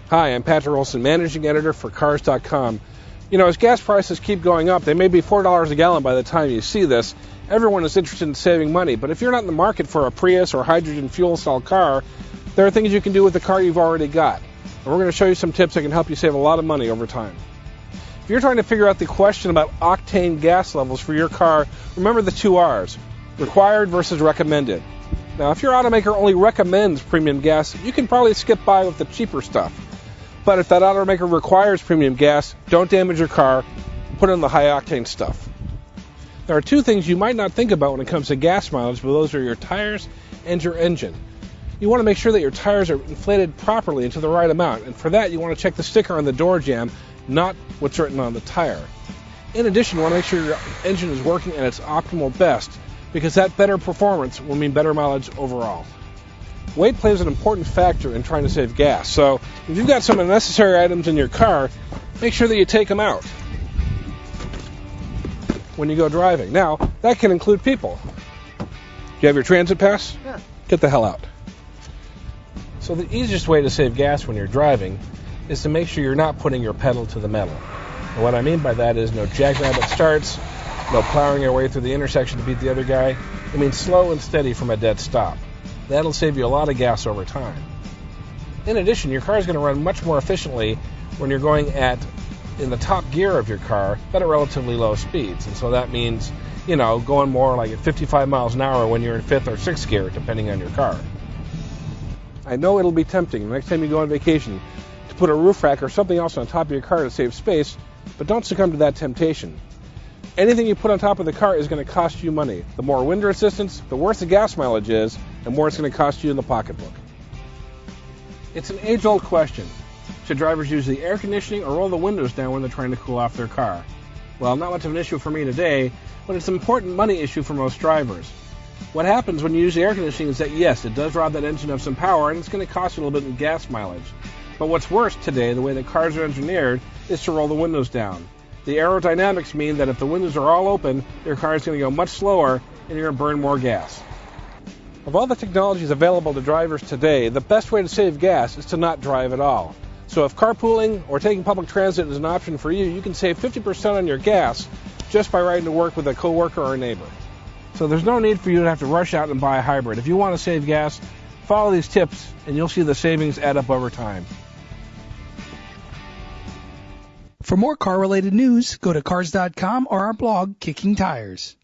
Hi, I'm Patrick Olson, Managing Editor for Cars.com. You know, as gas prices keep going up, they may be $4 a gallon by the time you see this. Everyone is interested in saving money, but if you're not in the market for a Prius or hydrogen fuel cell car, there are things you can do with the car you've already got. And we're going to show you some tips that can help you save a lot of money over time. If you're trying to figure out the question about octane gas levels for your car, remember the two R's, required versus recommended. Now, if your automaker only recommends premium gas, you can probably skip by with the cheaper stuff. But if that automaker requires premium gas, don't damage your car, put in the high-octane stuff. There are two things you might not think about when it comes to gas mileage, but those are your tires and your engine. You want to make sure that your tires are inflated properly and to the right amount, and for that you want to check the sticker on the door jamb, not what's written on the tire. In addition, you want to make sure your engine is working at its optimal best, because that better performance will mean better mileage overall. Weight plays an important factor in trying to save gas, so if you've got some unnecessary items in your car, make sure that you take them out when you go driving. Now, that can include people. Do you have your transit pass? Yeah. Get the hell out. So the easiest way to save gas when you're driving is to make sure you're not putting your pedal to the metal. And what I mean by that is no jackrabbit starts, no plowing your way through the intersection to beat the other guy. I mean slow and steady from a dead stop. That'll save you a lot of gas over time. In addition, your car is going to run much more efficiently when you're going in the top gear of your car, but at relatively low speeds. And so that means, going more like at 55 miles an hour when you're in fifth or sixth gear, depending on your car. I know it'll be tempting the next time you go on vacation to put a roof rack or something else on top of your car to save space, but don't succumb to that temptation. Anything you put on top of the car is going to cost you money. The more wind resistance, the worse the gas mileage is, the more it's going to cost you in the pocketbook. It's an age-old question. Should drivers use the air conditioning or roll the windows down when they're trying to cool off their car? Well, not much of an issue for me today, but it's an important money issue for most drivers. What happens when you use the air conditioning is that, yes, it does rob that engine of some power, and it's going to cost you a little bit in gas mileage. But what's worse today, the way that cars are engineered, is to roll the windows down. The aerodynamics mean that if the windows are all open, your car is going to go much slower, and you're going to burn more gas. Of all the technologies available to drivers today, the best way to save gas is to not drive at all. So if carpooling or taking public transit is an option for you, you can save 50% on your gas just by riding to work with a coworker or a neighbor. So there's no need for you to have to rush out and buy a hybrid. If you want to save gas, follow these tips and you'll see the savings add up over time. For more car-related news, go to Cars.com or our blog, Kicking Tires.